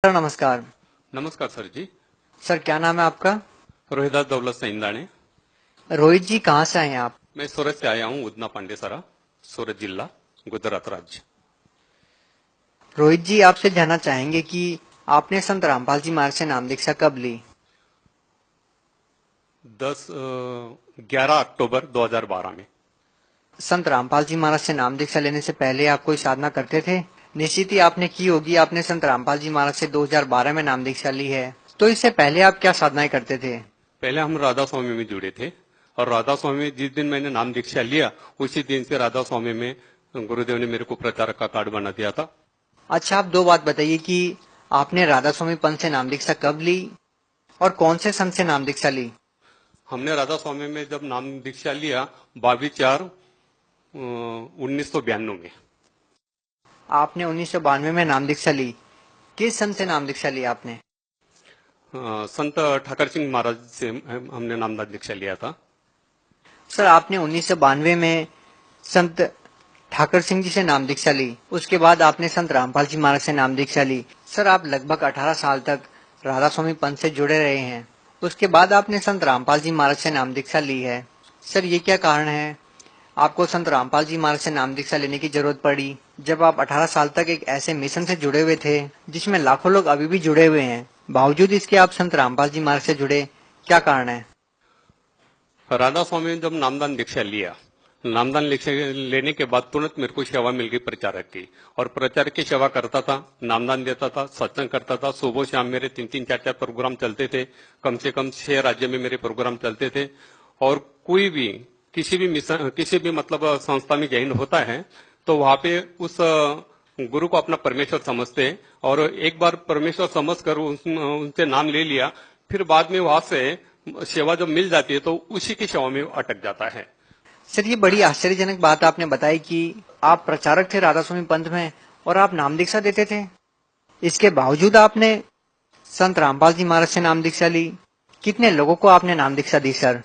Sir नमस्कार। नमस्कार sir जी। Sir क्या नाम है आपका? रोहिदास दौलत सैंदाणे। रोहित जी कहाँ से आए हैं आप? मैं सूरत से आया हूँ, उदना पांडेसरा, सूरत जिला, गुजरात राज्य। रोहित जी आपसे जानना चाहेंगे कि आपने संत रामपाल जी महाराज से नाम दीक्षा कब ली? 11 अक्टूबर 2012 में। संत रामपाल जी महाराज से नाम दीक्षा लेने से पहले आप कोई साधना करते थे? निश्चित ही आपने की होगी। आपने संत रामपाल जी महाराज से 2012 में नाम दीक्षा ली है, तो इससे पहले आप क्या साधनाएं करते थे? पहले हम राधा स्वामी में जुड़े थे और राधा स्वामी में जिस दिन मैंने नाम दीक्षा लिया उसी दिन से राधा स्वामी में गुरुदेव ने मेरे को प्रचारक का कार्ड बना दिया था। अच्छा, आप दो बात बताइए कि आपने राधा स्वामी पंथ से नाम दीक्षा कब ली और कौन से संत से नाम दीक्षा ली? हमने राधा स्वामी में जब नाम दीक्षा लिया 22/4/1992 में। आपने 1992 में नाम दीक्षा ली। किस संत से नाम दीक्षा ली आपने? संत ठाकर सिंह महाराज से हमने नाम दीक्षा लिया था। सर आपने 1992 में संत ठाकर सिंह जी से नाम दीक्षा ली, उसके बाद आपने संत रामपाल जी महाराज से नाम दीक्षा ली। सर आप लगभग 18 साल तक राधा स्वामी पंथ से जुड़े रहे हैं, उसके बाद आपने संत रामपाल जी महाराज से नाम दीक्षा ली है। सर ये क्या कारण है आपको संत रामपाल जी महाराज से नाम दीक्षा लेने की जरूरत पड़ी, जब आप 18 साल तक एक ऐसे मिशन से जुड़े हुए थे जिसमें लाखों लोग अभी भी जुड़े हुए हैं, बावजूद इसके आप संत रामपाल जी महाराज से जुड़े, क्या कारण है? राधा स्वामी ने जब नामदान दीक्षा लिया, नामदान दीक्षा लेने के बाद तुरंत मेरे को सेवा मिल गई प्रचारक की, और प्रचारक की सेवा करता था, नामदान देता था, सत्संग करता था। सुबह शाम मेरे 3-3, 4-4 प्रोग्राम चलते थे। कम से कम 6 राज्य में मेरे प्रोग्राम चलते थे। और कोई भी किसी भी मिशन, किसी भी मतलब संस्था में ज्वाइन होता है तो वहां पे उस गुरु को अपना परमेश्वर समझते हैं, और एक बार परमेश्वर समझकर उनसे नाम ले लिया, फिर बाद में वहां से सेवा जब मिल जाती है तो उसी की सेवा में अटक जाता है। सर ये बड़ी आश्चर्यजनक बात आपने बताई कि आप प्रचारक थे राधा स्वामी पंथ में और आप नाम दीक्षा देते थे, इसके बावजूद आपने संत रामपाल जी महाराज से नाम दीक्षा ली। कितने लोगों को आपने नाम दीक्षा दी सर?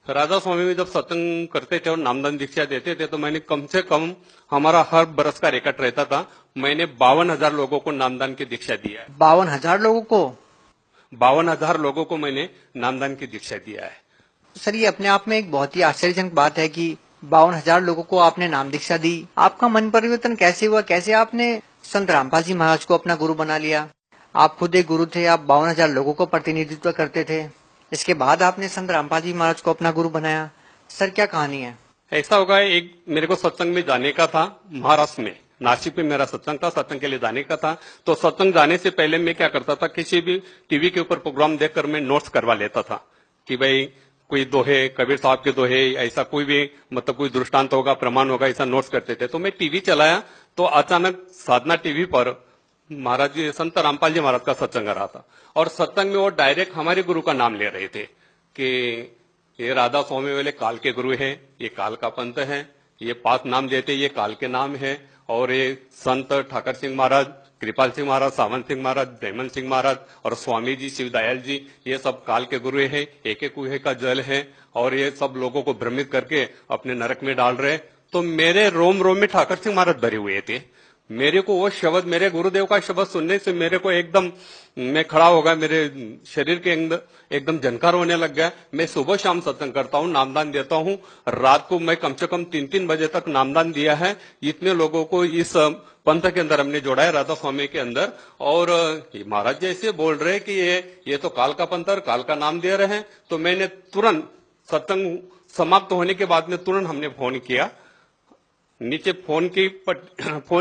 राधा स्वामी में जब सत्संग करते थे और नामदान दीक्षा देते थे तो मैंने कम से कम, हमारा हर बरस का रिकॉर्ड रहता था, मैंने 52,000 लोगों को नामदान की दीक्षा दिया है। 52,000 लोगों को? 52,000 लोगों को मैंने नामदान की दीक्षा दिया है। सर ये अपने आप में एक बहुत ही आश्चर्यजनक बात है कि 52,000 लोगों को आपने नाम दीक्षा दी। आपका मन परिवर्तन कैसे हुआ? कैसे आपने संत रामपाल जी महाराज को अपना गुरु बना लिया? आप खुद एक गुरु थे, आप 52,000 लोगों को प्रतिनिधित्व करते थे, इसके बाद आपने संत रामपाल जी महाराज को अपना गुरु बनाया। सर क्या कहानी है? ऐसा होगा, एक मेरे को सत्संग में जाने का था, महाराष्ट्र में, नासिक में मेरा सत्संग था, सत्संग के लिए जाने का था। तो सत्संग जाने से पहले मैं क्या करता था, किसी भी टीवी के ऊपर प्रोग्राम देखकर मैं नोट्स करवा लेता था कि भाई कोई दोहे, कबीर साहब के दोहे, ऐसा कोई भी मतलब कोई दृष्टांत होगा, प्रमाण होगा, ऐसा नोट्स करते थे। तो मैं टीवी चलाया तो अचानक साधना टीवी पर महाराज जी, संत रामपाल जी महाराज का सत्संग आ रहा था, और सत्संग में वो डायरेक्ट हमारे गुरु का नाम ले रहे थे कि ये राधा स्वामी वाले काल के गुरु हैं, ये काल का पंथ है, ये 5 नाम देते, ये काल के नाम है। और ये संत ठाकर सिंह महाराज, कृपाल सिंह महाराज, सावंत सिंह महाराज, जयमन सिंह महाराज और स्वामी जी, शिवदयाल जी, ये सब काल के गुरु हैं, एक एक कुएं का जल है, और ये सब लोगों को भ्रमित करके अपने नरक में डाल रहे। तो मेरे रोम रोम में ठाकर सिंह महाराज भरे हुए थे। मेरे को वो शब्द, मेरे गुरुदेव का शब्द सुनने से मेरे को एकदम, मैं खड़ा हो गया, मेरे शरीर के अंदर एकदम झनकार होने लग गया। मैं सुबह शाम सत्संग करता हूँ, नामदान देता हूँ। रात को मैं कम से कम 3-3 बजे तक नामदान दिया है। इतने लोगों को इस पंथ के अंदर हमने जोड़ा है, राधा स्वामी के अंदर। और महाराज जैसे बोल रहे कि ये तो काल का पंथ और काल का नाम दे रहे हैं। तो मैंने तुरंत सत्संग समाप्त होने के बाद में तुरंत हमने फोन किया, नीचे फोन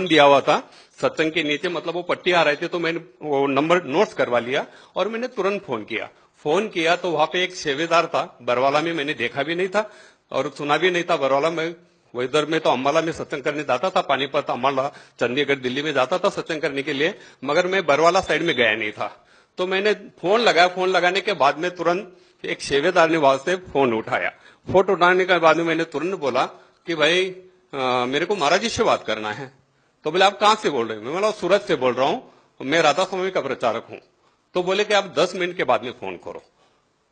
दिया हुआ था सत्संग के नीचे, मतलब वो पट्टी आ रहे थे, तो मैंने वो नंबर नोट्स करवा लिया और मैंने तुरंत फोन किया तो वहां पे एक सेवेदार था, बरवाला में, मैंने देखा भी नहीं था और सुना भी नहीं था। बरवाला में, इधर में तो अम्बाला में सत्संग करने जाता था, पानीपत, अम्बाला, चंडीगढ़, दिल्ली में जाता था सत्संग करने के लिए, मगर मैं बरवाला साइड में गया नहीं था। तो मैंने फोन लगाया, फोन लगाने के बाद में तुरंत एक सेवेदार ने वहां से फोन उठाया। फोन उठाने के बाद में मैंने तुरंत बोला कि भाई मेरे को महाराज जी से बात करना है। तो बोले आप कहां से बोल रहे हैं? मैं बोला सूरत से बोल रहा हूं, मैं राधा स्वामी का प्रचारक हूं। तो बोले कि आप 10 मिनट के बाद में फोन करो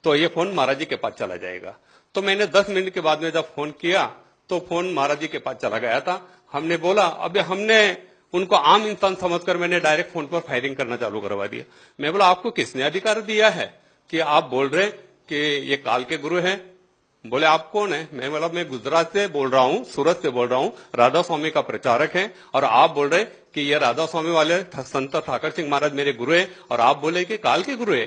तो ये फोन महाराज जी के पास चला जाएगा। तो मैंने 10 मिनट के बाद में जब फोन किया तो फोन महाराज जी के पास चला गया था। हमने बोला, अब हमने उनको आम इंसान समझकर मैंने डायरेक्ट फोन पर फायरिंग करना चालू करवा दिया। मैं बोला आपको किसने अधिकार दिया है कि आप बोल रहे कि ये काल के गुरु हैं? बोले आप कौन है? मैं बोला मैं गुजरात से बोल रहा हूँ, सूरत से बोल रहा हूँ, राधा स्वामी का प्रचारक है, और आप बोल रहे कि ये राधा स्वामी वाले संत ठाकर सिंह महाराज मेरे गुरु है, और आप बोले कि काल के गुरु है,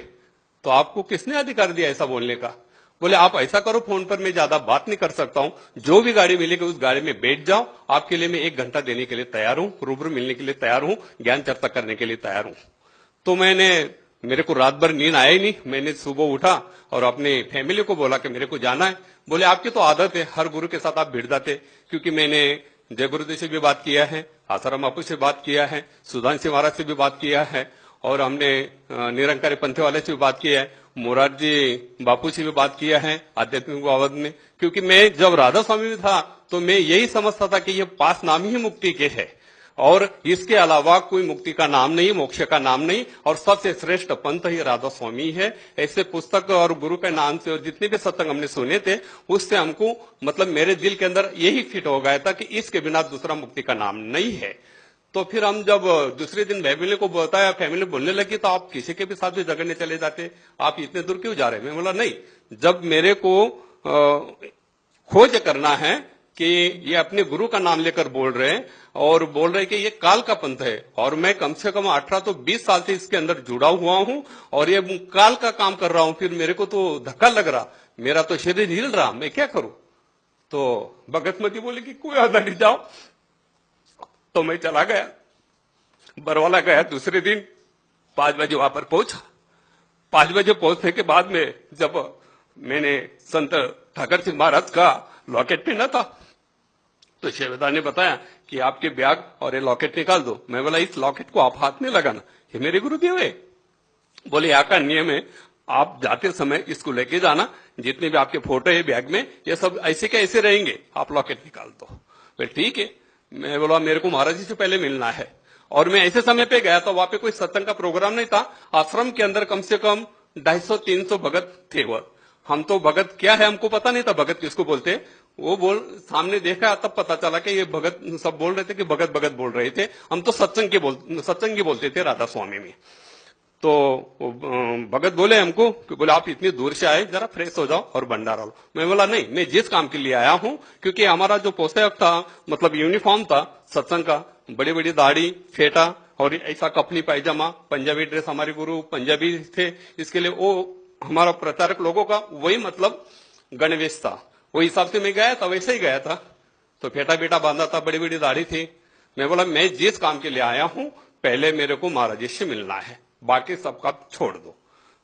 तो आपको किसने अधिकार दिया ऐसा बोलने का? बोले आप ऐसा करो, फोन पर मैं ज्यादा बात नहीं कर सकता हूँ, जो भी गाड़ी मिलेगी उस गाड़ी में बैठ जाओ, आपके लिए मैं 1 घंटा देने के लिए तैयार हूँ, रूबरू मिलने के लिए तैयार हूँ, ज्ञान चर्चा करने के लिए तैयार हूँ। तो मेरे को रात भर नींद आया ही नहीं। मैंने सुबह उठा और अपनी फैमिली को बोला कि मेरे को जाना है। बोले आपकी तो आदत है, हर गुरु के साथ आप भिड़ जाते, क्योंकि मैंने जय गुरुदेव से भी बात किया है, आसाराम बापू से बात किया है, सुधांशु महाराज से भी बात किया है, और हमने निरंकारी पंथ वाले से भी बात किया है, मोरारजी बापू से भी बात किया है आध्यात्मिक बाबत में। क्योंकि मैं जब राधा स्वामी में था तो मैं यही समझता था कि ये 5 नाम ही मुक्ति के है, और इसके अलावा कोई मुक्ति का नाम नहीं, मोक्ष का नाम नहीं, और सबसे श्रेष्ठ पंथ ही राधा स्वामी है। ऐसे पुस्तक और गुरु के नाम से और जितने भी सत्संग हमने सुने थे, उससे हमको मतलब मेरे दिल के अंदर यही फिट हो गया था कि इसके बिना दूसरा मुक्ति का नाम नहीं है। तो फिर हम जब दूसरे दिन फैमिली को बताया, फैमिली बोलने लगी तो आप किसी के भी साथ भी झगड़ने चले जाते, आप इतने दूर क्यों जा रहे? मैं बोला नहीं, जब मेरे को खोज करना है कि ये अपने गुरु का नाम लेकर बोल रहे हैं और बोल रहे हैं कि ये काल का पंथ है, और मैं कम से कम 18 तो 20 साल से इसके अंदर जुड़ा हुआ हूं और ये काल का काम कर रहा हूं, फिर मेरे को तो धक्का लग रहा, मेरा तो शरीर हिल रहा, मैं क्या करूं? तो भगतमती बोले कि कोई आधा नहीं, जाओ। तो मैं चला गया, बरवाला गया। दूसरे दिन 5 बजे वहां पर पहुंचा। 5 बजे पहुंचने के बाद में जब मैंने संत ठाकर सिंह महाराज का लॉकेट पहना था, तो शेवेदार ने बताया कि आपके बैग और ये लॉकेट निकाल दो। मैं बोला इस लॉकेट को आप हाथ में लगाना, ये मेरे गुरुदेव है। बोले यहाँ का नियम है, आप जाते समय इसको लेके जाना, जितने भी आपके फोटो है बैग में, ये सब ऐसे के ऐसे रहेंगे, आप लॉकेट निकाल दो। बोले ठीक है। मैं बोला मेरे को महाराज जी से पहले मिलना है, और मैं ऐसे समय पे गया तो वहां पे कोई सत्संग का प्रोग्राम नहीं था। आश्रम के अंदर कम से कम 250-300 भगत थे। वो हम तो भगत क्या है हमको पता नहीं था, भगत किसको बोलते। वो सामने देखा तब पता चला कि ये भगत सब बोल रहे थे कि भगत भगत बोल रहे थे। हम तो सत्संग बोलते थे राधा स्वामी में। तो भगत बोले हमको कि बोले आप इतनी दूर से आए, जरा फ्रेश हो जाओ और भंडारा लो। मैं बोला नहीं, मैं जिस काम के लिए आया हूं, क्योंकि हमारा जो पोशाक था मतलब यूनिफॉर्म था सत्संग का, बड़ी बड़ी दाढ़ी फेटा और ऐसा कपनी पायजामा, पंजाबी ड्रेस, हमारे गुरु पंजाबी थे, इसके लिए वो हमारा प्रचारक लोगों का वही मतलब गणवेश था। वो हिसाब से मैं गया था, वैसे ही गया था। तो फेटा बेटा बांधा था, बड़ी बड़ी दाढ़ी थी। मैं बोला मैं जिस काम के लिए आया हूं, पहले मेरे को महाराज जी से मिलना है, बाकी सबका छोड़ दो।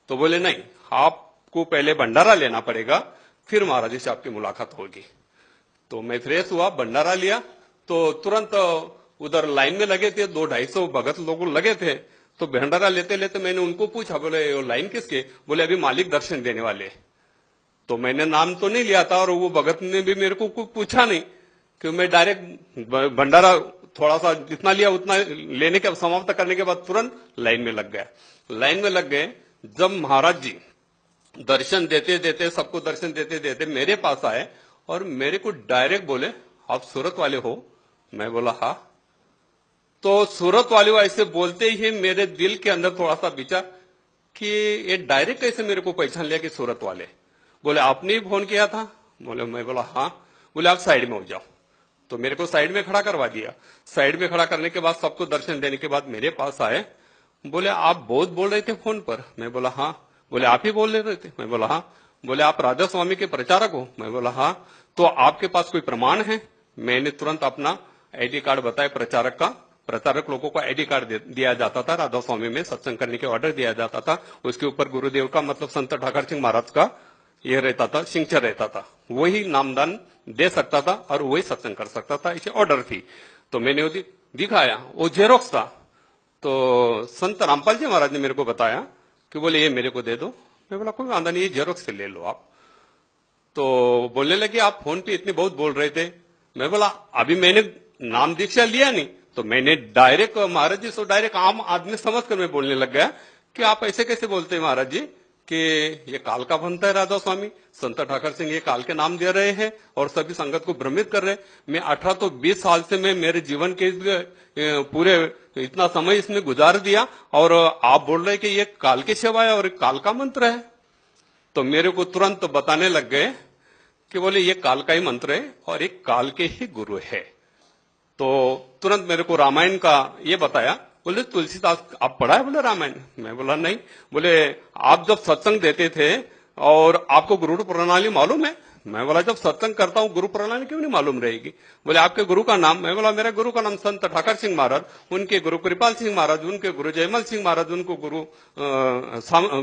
तो बोले नहीं, आपको पहले भंडारा लेना पड़ेगा, फिर महाराज जी से आपकी मुलाकात होगी। तो मैं फ्रेश हुआ, भंडारा लिया, तो तुरंत उधर लाइन में लगे थे, 200-250 भगत लोग लगे थे। तो भंडारा लेते लेते मैंने उनको पूछा, बोले लाइन किसके? बोले अभी मालिक दर्शन देने वाले। तो मैंने नाम तो नहीं लिया था, और वो भगत ने भी मेरे को कुछ पूछा नहीं, क्योंकि मैं डायरेक्ट भंडारा थोड़ा सा जितना लिया उतना लेने के समाप्त करने के बाद तुरंत लाइन में लग गया। लाइन में लग गए। जब महाराज जी दर्शन देते देते, सबको दर्शन देते देते मेरे पास आए और मेरे को डायरेक्ट बोले आप सूरत वाले हो? मैं बोला हाँ। तो सूरत वाले हो ऐसे बोलते ही मेरे दिल के अंदर थोड़ा सा विचार कि ये डायरेक्ट कैसे मेरे को पहचान लिया कि सूरत वाले। बोले आपने ही फोन किया था? बोले मैं बोला हाँ। बोले आप साइड में हो जाओ। तो मेरे को साइड में खड़ा करवा दिया। साइड में खड़ा करने के बाद सबको दर्शन देने के बाद मेरे पास आए। बोले आप बहुत बोल रहे थे फोन पर? मैं बोला हाँ। बोले आप ही बोल रहे थे? मैं बोला हाँ। बोले आप राधा स्वामी के प्रचारक हो? मैं बोला हाँ। तो आपके पास कोई प्रमाण है? मैंने तुरंत अपना आईडी कार्ड बताया प्रचारक का। प्रचारक लोगों को आईडी कार्ड दिया जाता था, राधा स्वामी में सत्संग करने के ऑर्डर दिया जाता था। उसके ऊपर गुरुदेव का मतलब संत ठाकर सिंह महाराज का ये रहता था, सिग्नेचर रहता था। वही नामदान दे सकता था और वही सत्संग कर सकता था, इसे ऑर्डर थी। तो मैंने वो दिखाया, वो जेरोक्स था। तो संत रामपाल जी महाराज ने मेरे को बताया कि बोले ये मेरे को दे दो। मैं बोला कोई वादा नहीं, ये जेरोक्स से ले लो आप। तो बोलने लगे आप फोन पे इतने बहुत बोल रहे थे। मैं बोला अभी मैंने नाम दीक्षा लिया नहीं, तो मैंने डायरेक्ट महाराज जी से डायरेक्ट आम आदमी समझ कर मैं बोलने लग गया कि आप ऐसे कैसे बोलते हैं महाराज जी कि ये काल का बनता है राधा स्वामी, संत ठाकर सिंह ये काल के नाम दे रहे हैं और सभी संगत को भ्रमित कर रहे हैं। मैं 18 तो 20 साल से मैं मेरे जीवन के पूरे इतना समय इसमें गुजार दिया और आप बोल रहे कि ये काल की सेवा है और काल का मंत्र है। तो मेरे को तुरंत बताने लग गए कि बोले ये काल का ही मंत्र है और एक काल के ही गुरु है। तो तुरंत मेरे को रामायण का ये बताया। बोले तुलसीदास आप पढ़ा है? बोले रामायण। मैं बोला नहीं। बोले आप जब सत्संग देते थे और आपको गुरु प्रणाली मालूम है? मैं बोला जब सत्संग करता हूँ गुरु प्रणाली क्यों नहीं मालूम रहेगी। बोले आपके गुरु का नाम? मैं बोला मेरे गुरु का नाम संत ठाकर सिंह महाराज, उनके गुरु कृपाल सिंह महाराज, उनके गुरु जयमल सिंह महाराज, उनको गुरु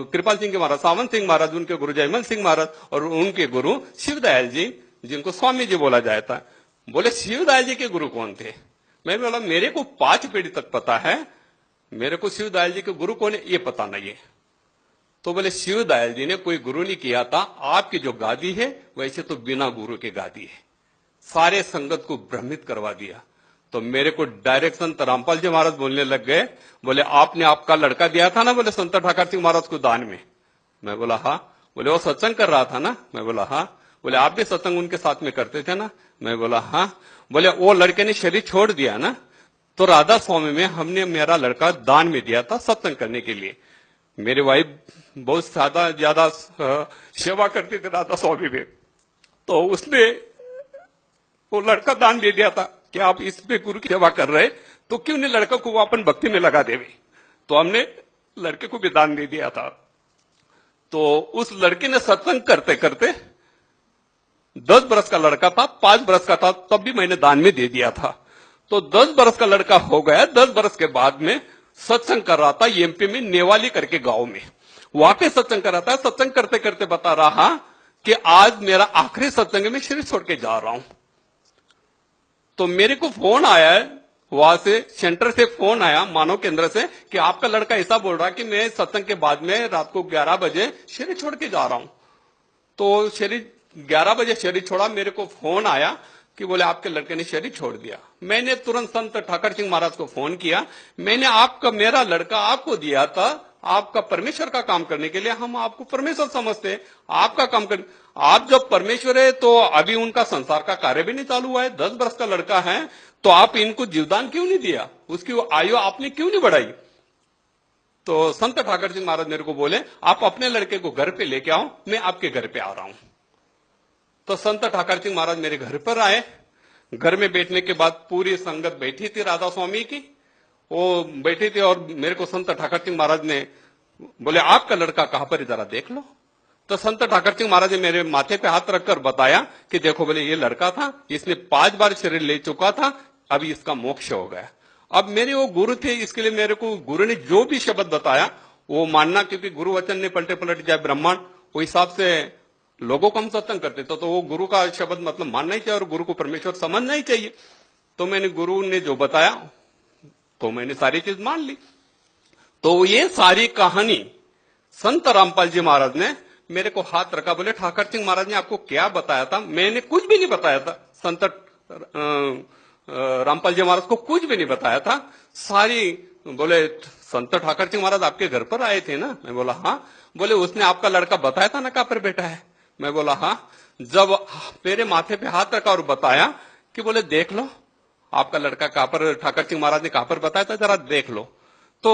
कृपाल सिंह के महाराज सावंत सिंह महाराज, उनके गुरु जयमल सिंह महाराज और उनके गुरु शिवदयाल जी, जिनको स्वामी जी बोला जाता है। बोले शिवदयाल जी के गुरु कौन थे? मैं बोला मेरे को 5 पीढ़ी तक पता है, मेरे को शिवदयाल जी के गुरु कौन है ये पता नहीं है। तो बोले शिवदयाल जी ने कोई गुरु नहीं किया था, आपकी जो गादी है वैसे तो बिना गुरु के गादी है। सारे संगत को भ्रमित करवा दिया। तो मेरे को डायरेक्ट संत रामपाल जी महाराज बोलने लग गए। बोले आपने आपका लड़का दिया था ना बोले संत ठाकर सिंह महाराज को दान में। मैं बोला हाँ। बोले वो सत्संग कर रहा था ना? मैं बोला हाँ। बोले आप भी सत्संग उनके साथ में करते थे ना? मैं बोला हाँ। बोले वो लड़के ने शरीर छोड़ दिया ना, तो राधा स्वामी में हमने मेरा लड़का दान में दिया था सत्संग करने के लिए। मेरी वाइफ बहुत ज्यादा सेवा करती थी राधा स्वामी में, तो उसने वो लड़का दान दे दिया था कि आप इस पे गुरु की सेवा कर रहे तो क्यों नहीं लड़का को वो अपन भक्ति में लगा देवे। तो हमने लड़के को भी दान दे दिया था। तो उस लड़के ने सत्संग करते करते 10 बरस का लड़का था, 5 बरस का था, तब भी मैंने दान में दे दिया था। तो 10 बरस का लड़का हो गया। 10 बरस के बाद में सत्संग कर रहा था एमपी में नेवाली करके गांव में, वहां पे सत्संग कर रहा था। सत्संग करते करते बता रहा कि आज मेरा आखिरी सत्संग में शरीर छोड़ के जा रहा हूं। तो मेरे को फोन आया है वहां से, सेंटर से फोन आया मानव केंद्र से कि आपका लड़का ऐसा बोल रहा कि मैं सत्संग के बाद में रात को 11 बजे शरीर छोड़ के जा रहा हूं। तो शरीर 11 बजे शरीर छोड़ा। मेरे को फोन आया कि बोले आपके लड़के ने शरीर छोड़ दिया। मैंने तुरंत संत ठाकर सिंह महाराज को फोन किया। मैंने आपका मेरा लड़का आपको दिया था आपका परमेश्वर का काम करने के लिए, हम आपको परमेश्वर समझते हैं, आपका काम कर, आप जब परमेश्वर है तो अभी उनका संसार का कार्य भी नहीं चालू हुआ है, 10 वर्ष का लड़का है, तो आप इनको जीवदान क्यों नहीं दिया, उसकी आयु आपने क्यों नहीं बढ़ाई। तो संत ठाकर सिंह महाराज मेरे को बोले आप अपने लड़के को घर पे लेके आओ, मैं आपके घर पे आ रहा हूं। तो संत ठाकर सिंह महाराज मेरे घर पर आए। घर में बैठने के बाद पूरी संगत बैठी थी राधा स्वामी की, वो बैठी थी और मेरे को संत ठाकर सिंह महाराज ने बोले आपका लड़का कहां पर है जरा देख लो। तो संत ठाकर सिंह महाराज ने मेरे माथे पे हाथ रखकर बताया कि देखो बोले ये लड़का था, इसने 5 बार शरीर ले चुका था, अभी इसका मोक्ष हो गया। अब मेरे वो गुरु थे, इसके लिए मेरे को गुरु ने जो भी शब्द बताया वो मानना, क्योंकि गुरु वचन ने पलटे पलट जाए ब्रह्मांड, वो हिसाब से लोगों को हम सत्संग करते तो वो गुरु का शब्द मतलब मानना ही चाहिए और गुरु को परमेश्वर समझना ही चाहिए। तो मैंने गुरु ने जो बताया तो मैंने सारी चीज मान ली। तो ये सारी कहानी संत रामपाल जी महाराज ने मेरे को हाथ रखा, बोले ठाकर सिंह महाराज ने आपको क्या बताया था? मैंने कुछ भी नहीं बताया था, संत रामपाल जी महाराज को कुछ भी नहीं बताया था। सारी बोले संत ठाकर सिंह महाराज आपके घर पर आए थे ना? मैं बोला हाँ। बोले उसने आपका लड़का बताया था ना कहां पर बैठा है? मैं बोला हाँ। जब मेरे माथे पे हाथ रखा और बताया कि बोले देख लो आपका लड़का कहां पर, ठाकर सिंह महाराज ने कहां पर बताया था जरा देख लो। तो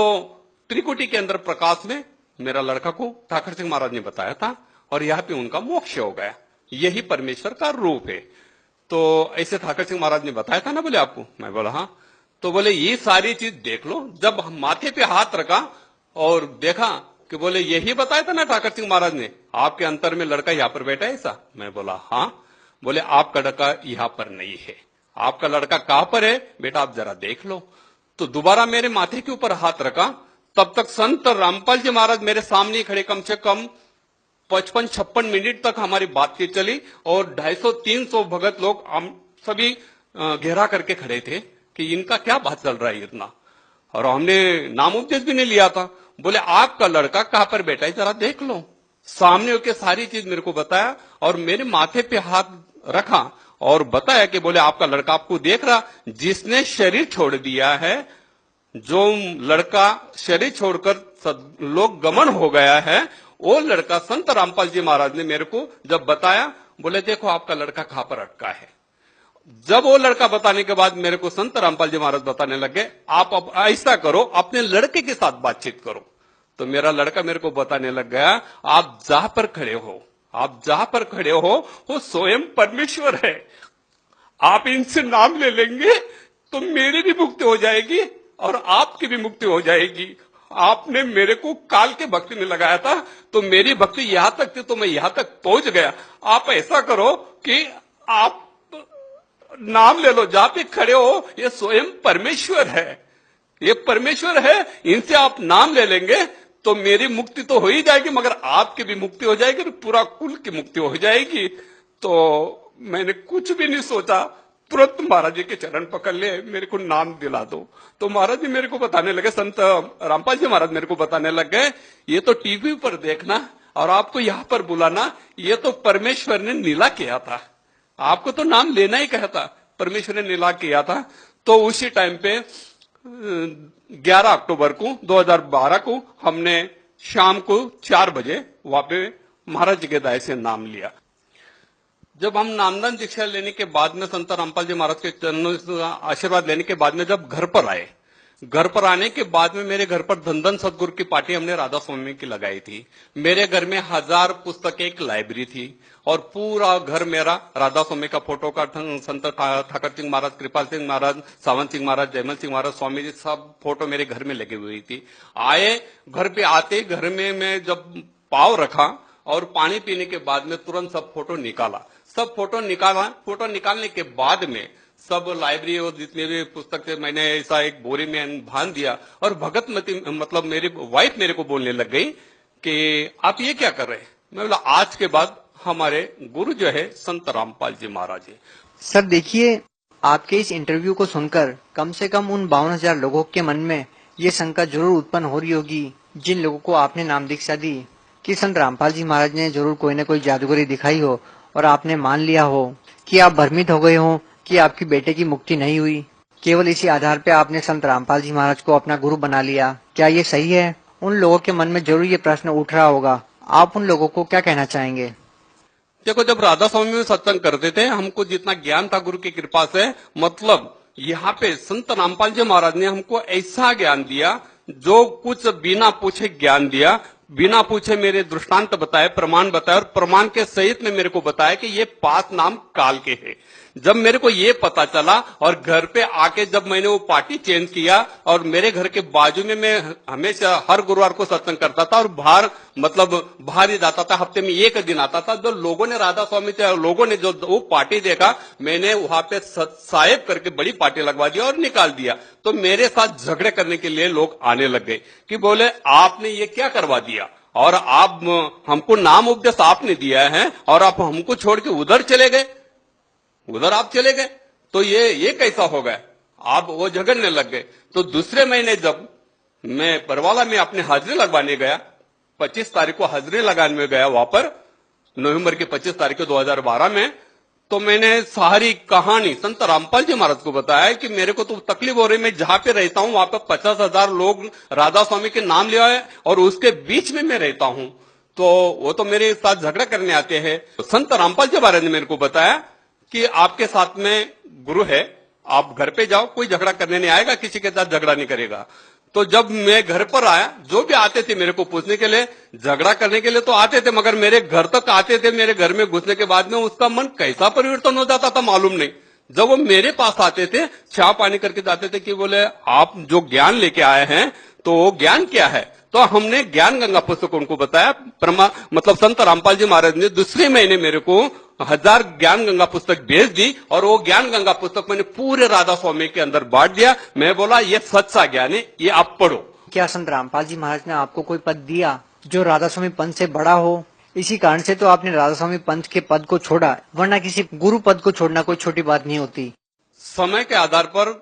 त्रिकुटी के अंदर प्रकाश में मेरा लड़का को ठाकर सिंह महाराज ने बताया था और यहाँ पे उनका मोक्ष हो गया। यही परमेश्वर का रूप है। तो ऐसे ठाकर सिंह महाराज ने बताया था ना बोले आपको? मैं बोला हाँ। तो बोले ये सारी चीज देख लो। जब माथे पे हाथ रखा और देखा कि बोले यही बताया था ना ठाकर सिंह महाराज ने, आपके अंतर में लड़का यहाँ पर बैठा है ऐसा? मैं बोला हाँ। बोले आपका लड़का यहाँ पर नहीं है, आपका लड़का कहां पर है बेटा आप जरा देख लो। तो दोबारा मेरे माथे के ऊपर हाथ रखा। तब तक संत रामपाल जी महाराज मेरे सामने खड़े, कम से कम 55-56 मिनट तक हमारी बातचीत चली और 250-300 भगत लोग हम सभी घेरा करके खड़े थे कि इनका क्या बात चल रहा है इतना। और हमने नाम उपदेश भी नहीं लिया था। बोले आपका लड़का कहां पर बैठा है जरा देख लो। सामने होकर सारी चीज मेरे को बताया और मेरे माथे पे हाथ रखा और बताया कि बोले आपका लड़का आपको देख रहा, जिसने शरीर छोड़ दिया है, जो लड़का शरीर छोड़कर लोक गमन हो गया है, वो लड़का संत रामपाल जी महाराज ने मेरे को जब बताया, बोले देखो आपका लड़का कहां पर अटका है। जब वो लड़का बताने के बाद मेरे को संत रामपाल जी महाराज बताने लगे, आप अब ऐसा करो, अपने लड़के के साथ बातचीत करो। तो मेरा लड़का मेरे को बताने लग गया, आप जहां पर खड़े हो, आप जहां पर खड़े हो वो स्वयं परमेश्वर है। आप इनसे नाम ले लेंगे तो मेरी भी मुक्ति हो जाएगी और आपकी भी मुक्ति हो जाएगी। आपने मेरे को काल के भक्ति में लगाया था, तो मेरी भक्ति यहां तक थी, तो मैं यहां तक पहुंच गया। आप ऐसा करो कि आप नाम ले लो, जहां पे खड़े हो ये स्वयं परमेश्वर है, ये परमेश्वर है, इनसे आप नाम ले लेंगे तो मेरी मुक्ति तो हो ही जाएगी, मगर आपकी भी मुक्ति हो जाएगी और पूरा कुल की मुक्ति हो जाएगी। तो मैंने कुछ भी नहीं सोचा, तुरंत महाराज जी के चरण पकड़ लिए, मेरे को नाम दिला दो। तो महाराज जी मेरे को बताने लगे, संत रामपाल जी महाराज मेरे को बताने लग गए, ये तो टीवी पर देखना और आपको यहाँ पर बुलाना, ये तो परमेश्वर ने नीला किया था, आपको तो नाम लेना ही कहा था, परमेश्वर ने नीला किया था। तो उसी टाइम पे 11 अक्टूबर को 2012 को हमने शाम को 4 बजे वहां पे महाराज जी के दाय से नाम लिया। जब हम नामदान दीक्षा लेने के बाद में संत रामपाल जी महाराज के चरणों से आशीर्वाद लेने के बाद में जब घर पर आए, घर पर आने के बाद में मेरे घर पर धन सदगुरु की पार्टी हमने राधा स्वामी की लगाई थी। मेरे घर में 1000 पुस्तकें एक लाइब्रेरी थी और पूरा घर मेरा राधा स्वामी का फोटो का, संत ठाकर सिंह महाराज, कृपाल सिंह महाराज, सावंत सिंह महाराज, जयमल सिंह महाराज, स्वामी जी सब फोटो मेरे घर में लगी हुई थी। आए घर पे आते घर में मैं जब पाव रखा और पानी पीने के बाद में तुरंत सब फोटो निकाला, सब फोटो निकाला। फोटो निकालने के बाद में सब लाइब्रेरी और जितने भी पुस्तक थे मैंने ऐसा एक बोरी में बांध दिया और भगतमती मतलब मेरी वाइफ मेरे को बोलने लग गई कि आप ये क्या कर रहे हैं। मैं बोला आज के बाद हमारे गुरु जो है संत रामपाल जी महाराज है। सर देखिए, आपके इस इंटरव्यू को सुनकर कम से कम उन 52,000 लोगों के मन में ये शंका जरूर उत्पन्न हो रही होगी, जिन लोगों को आपने नाम दीक्षा दी कि संत रामपाल जी महाराज ने जरूर कोई न कोई जादूगरी दिखाई हो और आपने मान लिया हो कि आप भ्रमित हो गए हो कि आपकी बेटे की मुक्ति नहीं हुई। केवल इसी आधार पे आपने संत रामपाल जी महाराज को अपना गुरु बना लिया। क्या ये सही है? उन लोगों के मन में जरूर ये प्रश्न उठ रहा होगा। आप उन लोगों को क्या कहना चाहेंगे? देखो, जब राधा स्वामी में सत्संग करते थे, हमको जितना ज्ञान था गुरु की कृपा से, मतलब यहाँ पे संत रामपाल जी महाराज ने हमको ऐसा ज्ञान दिया, जो कुछ बिना पूछे ज्ञान दिया, बिना पूछे मेरे दृष्टांत बताए, प्रमाण बताए और प्रमाण के सहित में मेरे को बताया कि ये 5 नाम काल के हैं। जब मेरे को ये पता चला और घर पे आके जब मैंने वो पार्टी चेंज किया और मेरे घर के बाजू में मैं हमेशा हर गुरुवार को सत्संग करता था और बाहर ही जाता था, हफ्ते में 1 दिन आता था। जो लोगों ने राधा स्वामी थे, लोगों ने जो वो पार्टी देखा, मैंने वहां पे साहेब करके बड़ी पार्टी लगवा दिया और निकाल दिया। तो मेरे साथ झगड़े करने के लिए लोग आने लग गए कि बोले आपने ये क्या करवा दिया और आप हमको नाम उपदेश आपने दिया है और आप हमको छोड़ के उधर चले गए, उधर आप चले गए, तो ये कैसा हो गया। आप वो झगड़ने लग गए। तो दूसरे महीने जब मैं बरवाला में अपने हाजिरी लगवाने गया, 25 तारीख को हाजिरी लगाने में गया वहां पर, नवंबर की 25 तारीख को 2012 में, तो मैंने सारी कहानी संत रामपाल जी महाराज को बताया कि मेरे को तो तकलीफ हो रही, मैं जहां पे रहता हूं वहां पर 50,000 लोग राधा स्वामी के नाम लिया है और उसके बीच में मैं रहता हूं, तो वो तो मेरे साथ झगड़ा करने आते हैं। तो संत रामपाल जी महाराज ने मेरे को बताया कि आपके साथ में गुरु है, आप घर पे जाओ, कोई झगड़ा करने नहीं आएगा, किसी के साथ झगड़ा नहीं करेगा। तो जब मैं घर पर आया, जो भी आते थे मेरे को पूछने के लिए, झगड़ा करने के लिए तो आते थे, मगर मेरे घर तक आते थे, मेरे घर में घुसने के बाद में उसका मन कैसा परिवर्तन हो जाता था मालूम नहीं। जब वो मेरे पास आते थे, चाय पानी करके जाते थे कि बोले आप जो ज्ञान लेके आए हैं तो वो ज्ञान क्या है। तो हमने ज्ञान गंगा पुस्तक उनको बताया, मतलब संत रामपाल जी महाराज ने दूसरे महीने मेरे को 1000 ज्ञान गंगा पुस्तक भेज दी और वो ज्ञान गंगा पुस्तक मैंने पूरे राधा स्वामी के अंदर बांट दिया। मैं बोला ये सच्चा ज्ञान है, ये आप पढ़ो। क्या संत रामपाल जी महाराज ने आपको कोई पद दिया जो राधा स्वामी पंथ से बड़ा हो? इसी कारण से तो आपने राधा स्वामी पंथ के पद को छोड़ा, वरना किसी गुरु पद को छोड़ना कोई छोटी बात नहीं होती। समय के आधार पर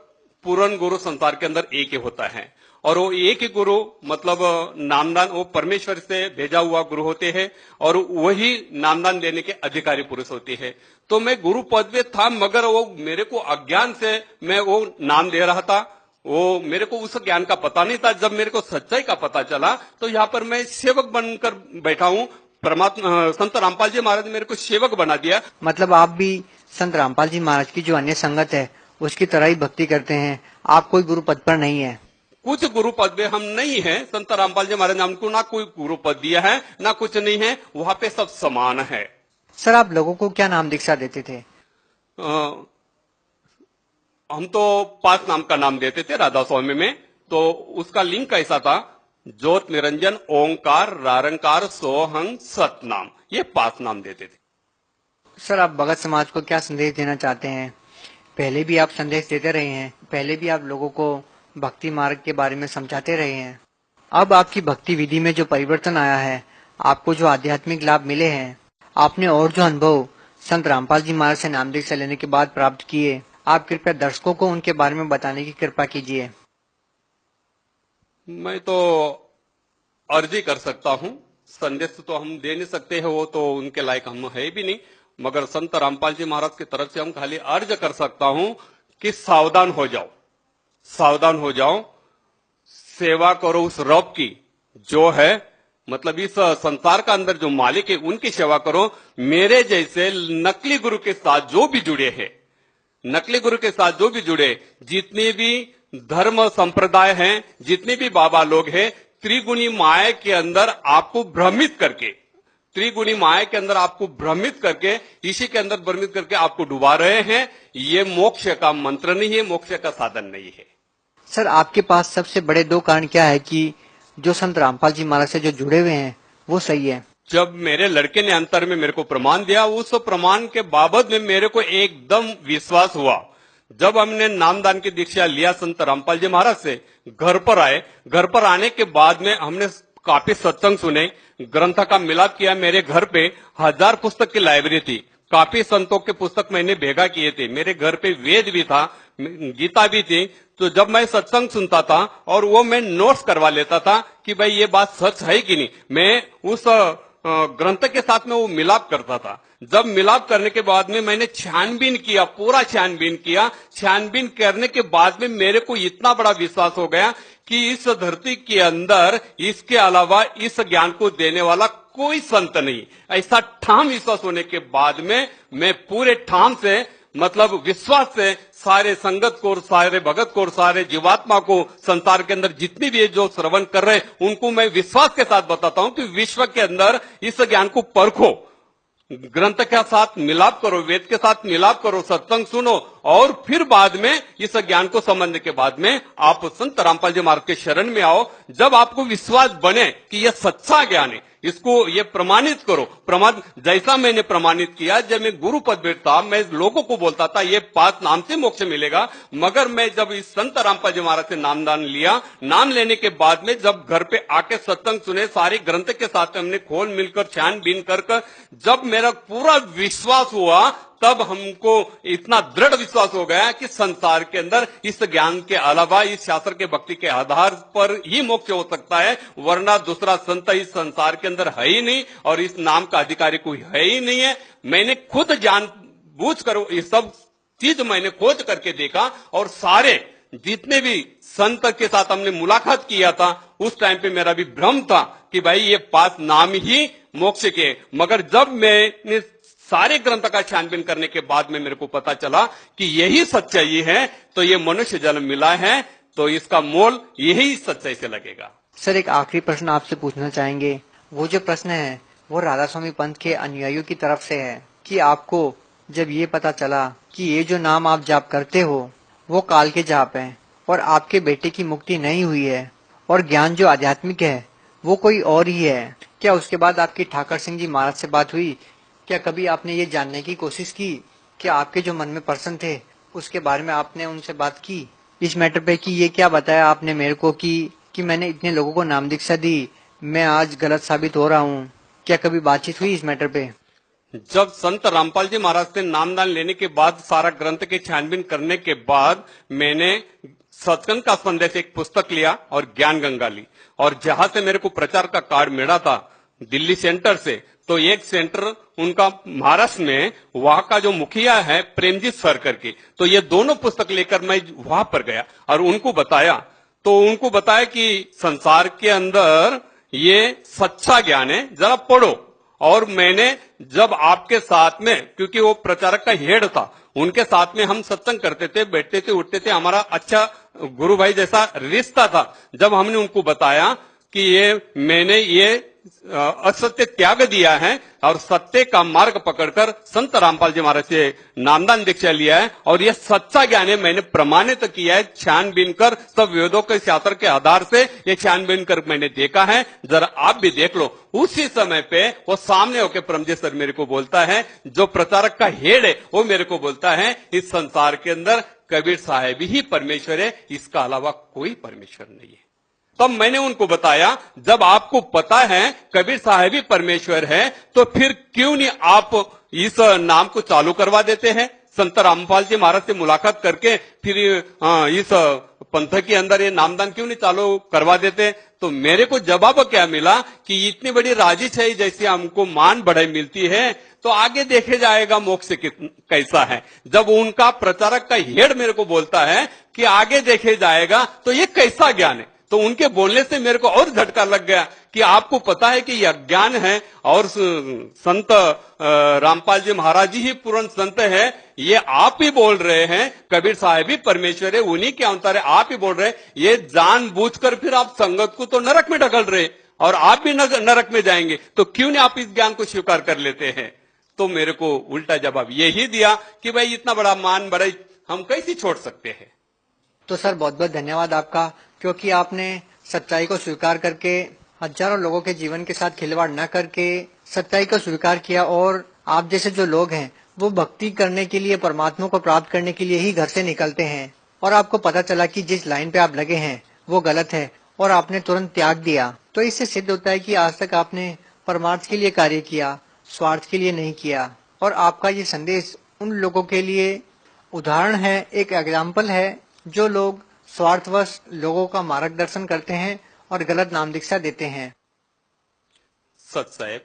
पूर्ण गुरु संसार के अंदर एक ही होता है और वो एक ही गुरु मतलब नामदान, वो परमेश्वर से भेजा हुआ गुरु होते हैं और वही नामदान देने के अधिकारी पुरुष होते हैं। तो मैं गुरु पद पे था, मगर वो मेरे को अज्ञान से मैं वो नाम दे रहा था वो मेरे को उस ज्ञान का पता नहीं था। जब मेरे को सच्चाई का पता चला तो यहाँ पर मैं सेवक बनकर बैठा हूँ। परमात्मा संत रामपाल जी महाराज ने मेरे को सेवक बना दिया। मतलब आप भी संत रामपाल जी महाराज की जो अन्य संगत है उसकी तरह ही भक्ति करते हैं, आप कोई गुरु पद पर नहीं है। कुछ गुरु पद में हम नहीं है। संत रामपाल जी महाराज ने हमको ना कोई गुरु पद दिया है ना कुछ नहीं है, वहां पे सब समान है। सर आप लोगों को क्या नाम दीक्षा देते थे? हम तो 5 नाम का नाम देते थे राधा स्वामी में। तो उसका लिंक ऐसा था, ज्योत निरंजन ओंकार रारंकार सोहंग सतनाम, ये 5 नाम देते थे। सर आप भगत समाज को क्या संदेश देना चाहते हैं? पहले भी आप संदेश देते रहे हैं, पहले भी आप लोगों को भक्ति मार्ग के बारे में समझाते रहे हैं। अब आपकी भक्ति विधि में जो परिवर्तन आया है, आपको जो आध्यात्मिक लाभ मिले हैं, आपने और जो अनुभव संत रामपाल जी महाराज से नाम दीक्षा लेने के बाद प्राप्त किए, आप कृपया दर्शकों को उनके बारे में बताने की कृपा कीजिए। मैं तो अर्जी कर सकता हूं, संदेश तो हम दे नहीं सकते हैं, वो तो उनके लायक हम है भी नहीं। मगर संत रामपाल जी महाराज की तरफ से हम खाली अर्ज कर सकता हूं कि सावधान हो जाओ, सावधान हो जाओ, सेवा करो उस रब की जो है, मतलब इस संसार का अंदर जो मालिक है उनकी सेवा करो। मेरे जैसे नकली गुरु के साथ जो भी जुड़े हैं, नकली गुरु के साथ जो भी जुड़े, जितने भी धर्म संप्रदाय हैं, जितने भी बाबा लोग हैं, त्रिगुणी माया के अंदर आपको भ्रमित करके, त्रिगुणी माया के अंदर आपको भ्रमित करके, इसी के अंदर भ्रमित करके आपको डुबा रहे हैं। ये मोक्ष का मंत्र नहीं है, मोक्ष का साधन नहीं है। सर आपके पास सबसे बड़े 2 कारण क्या है कि जो संत रामपाल जी महाराज से जो जुड़े हुए हैं वो सही है? जब मेरे लड़के ने अंतर में मेरे को प्रमाण दिया, उस प्रमाण के बाबत में मेरे को एकदम विश्वास हुआ। जब हमने नामदान की दीक्षा लिया संत रामपाल जी महाराज से, घर पर आए, घर पर आने के बाद में हमने काफी सत्संग सुने, ग्रंथ का मिलाप किया। मेरे घर पे 1000 पुस्तक की लाइब्रेरी थी, काफी संतों के पुस्तक मैंने भेगा किए थे। मेरे घर पे वेद भी था, गीता भी थी। तो जब मैं सत्संग सुनता था और वो मैं नोट्स करवा लेता था कि भाई ये बात सच है कि नहीं, मैं उस ग्रंथ के साथ में वो मिलाप करता था। जब मिलाप करने के बाद में मैंने छानबीन किया, पूरा छानबीन किया। छानबीन करने के बाद में मेरे को इतना बड़ा विश्वास हो गया कि इस धरती के अंदर इसके अलावा इस ज्ञान को देने वाला कोई संत नहीं। ऐसा ठाम विश्वास होने के बाद में मैं पूरे ठाम से, मतलब विश्वास से, सारे संगत को, सारे भगत को, सारे जीवात्मा को, संसार के अंदर जितनी भी जो श्रवण कर रहे हैं उनको मैं विश्वास के साथ बताता हूं कि विश्व के अंदर इस ज्ञान को परखो, ग्रंथ के साथ मिलाप करो, वेद के साथ मिलाप करो, सत्संग सुनो, और फिर बाद में इस ज्ञान को समझने के बाद में आप संत रामपाल जी महाराज के शरण में आओ। जब आपको विश्वास बने कि यह सच्चा ज्ञान है, इसको ये प्रमाणित करो। प्रमाण जैसा मैंने प्रमाणित किया, जब मैं गुरु पद पे था, मैं लोगों को बोलता था ये 5 नाम से मोक्ष मिलेगा। मगर मैं जब इस संत रामपाल जी महाराज से नामदान लिया, नाम लेने के बाद में जब घर पे आके सत्संग सुने, सारे ग्रंथ के साथ हमने खोल मिलकर छानबीन कर जब मेरा पूरा विश्वास हुआ, तब हमको इतना दृढ़ विश्वास हो गया कि संसार के अंदर इस ज्ञान के अलावा, इस शास्त्र के भक्ति के आधार पर ही मोक्ष हो सकता है, वरना दूसरा संत इस संसार के अंदर है ही नहीं और इस नाम का अधिकारी कोई है ही नहीं है। मैंने खुद जान बूझ कर ये सब चीज मैंने खोज करके देखा, और सारे जितने भी संत के साथ हमने मुलाकात किया था, उस टाइम पे मेरा भी भ्रम था कि भाई ये 5 नाम ही मोक्ष के। मगर जब मैंने सारे ग्रंथ का छानबीन करने के बाद में मेरे को पता चला कि यही सच्चाई है, तो ये मनुष्य जन्म मिला है, तो इसका मोल यही सच्चाई से लगेगा। सर एक आखिरी प्रश्न आपसे पूछना चाहेंगे। वो जो प्रश्न है वो राधा स्वामी पंथ के अनुयायियों की तरफ से है कि आपको जब ये पता चला कि ये जो नाम आप जाप करते हो वो काल के जाप है और आपके बेटे की मुक्ति नहीं हुई है और ज्ञान जो आध्यात्मिक है वो कोई और ही है, क्या उसके बाद आपकी ठाकर सिंह जी महाराज से बात हुई? क्या कभी आपने ये जानने की कोशिश की कि आपके जो मन में प्रश्न थे उसके बारे में आपने उनसे बात की इस मैटर पे कि ये क्या बताया आपने मेरे को कि मैंने इतने लोगों को नाम दीक्षा दी, मैं आज गलत साबित हो रहा हूँ? क्या कभी बातचीत हुई इस मैटर पे? जब संत रामपाल जी महाराज से नामदान लेने के बाद, सारा ग्रंथ के छानबीन करने के बाद, मैंने सत्संग का संदेश एक पुस्तक लिया और ज्ञान गंगा ली, और जहां से मेरे को प्रचार का कार्ड मिला था, दिल्ली सेंटर से, तो एक सेंटर उनका महाराष्ट्र में, वहां का जो मुखिया है प्रेमजीत सर करके, तो ये दोनों पुस्तक लेकर मैं वहां पर गया और उनको बताया, तो उनको बताया कि संसार के अंदर ये सच्चा ज्ञान है, जरा पढ़ो। और मैंने जब आपके साथ में, क्योंकि वो प्रचारक का हेड था, उनके साथ में हम सत्संग करते थे, बैठते थे, उठते थे, हमारा अच्छा गुरु भाई जैसा रिश्ता था। जब हमने उनको बताया कि मैंने ये असत्य त्याग दिया है और सत्य का मार्ग पकड़कर संत रामपाल जी महाराज से नामदान दीक्षा लिया है और यह सच्चा ज्ञान है, मैंने प्रमाणित किया है, छानबीन कर सब वेदों के शास्त्र के आधार से ये छानबीन कर मैंने देखा है, जरा आप भी देख लो। उसी समय पे वो सामने होकर परमजीत सर मेरे को बोलता है, जो प्रचारक का हेड है वो मेरे को बोलता है, इस संसार के अंदर कबीर साहब ही परमेश्वर है, इसका अलावा कोई परमेश्वर नहीं है। तब मैंने उनको बताया, जब आपको पता है कबीर साहब ही परमेश्वर है, तो फिर क्यों नहीं आप इस नाम को चालू करवा देते हैं? संत रामपाल जी महाराज से मुलाकात करके फिर इस पंथ के अंदर ये नामदान क्यों नहीं चालू करवा देते? तो मेरे को जवाब क्या मिला कि इतनी बड़ी राजिश है, जैसे हमको मान बढ़ाई मिलती है, तो आगे देखे जाएगा मोक्ष कैसा है। जब उनका प्रचारक का हेड मेरे को बोलता है कि आगे देखे जाएगा, तो ये कैसा ज्ञान है? तो उनके बोलने से मेरे को और झटका लग गया कि आपको पता है कि यह ज्ञान है और संत रामपाल जी महाराज जी ही पूर्ण संत है, ये आप ही बोल रहे हैं, कबीर साहब ही परमेश्वर है, उन्हीं के अवतार है, आप ही बोल रहे हैं, ये जानबूझकर फिर आप संगत को तो नरक में ढकल रहे और आप भी नरक में जाएंगे, तो क्यों नहीं आप इस ज्ञान को स्वीकार कर लेते हैं? तो मेरे को उल्टा जवाब यही दिया कि भाई इतना बड़ा मान बड़ाई हम कैसे छोड़ सकते हैं। तो सर बहुत बहुत धन्यवाद आपका, क्योंकि आपने सच्चाई को स्वीकार करके हजारों लोगों के जीवन के साथ खिलवाड़ न करके सच्चाई को स्वीकार किया। और आप जैसे जो लोग हैं वो भक्ति करने के लिए, परमात्मा को प्राप्त करने के लिए ही घर से निकलते हैं, और आपको पता चला कि जिस लाइन पे आप लगे हैं वो गलत है और आपने तुरंत त्याग दिया। तो इससे सिद्ध होता है कि आज तक आपने परमार्थ के लिए कार्य किया, स्वार्थ के लिए नहीं किया। और आपका ये संदेश उन लोगों के लिए उदाहरण है, एक एग्जाम्पल है, जो लोग स्वार्थवश लोगों का मार्गदर्शन करते हैं और गलत नाम दीक्षा देते हैं। सच साहेब,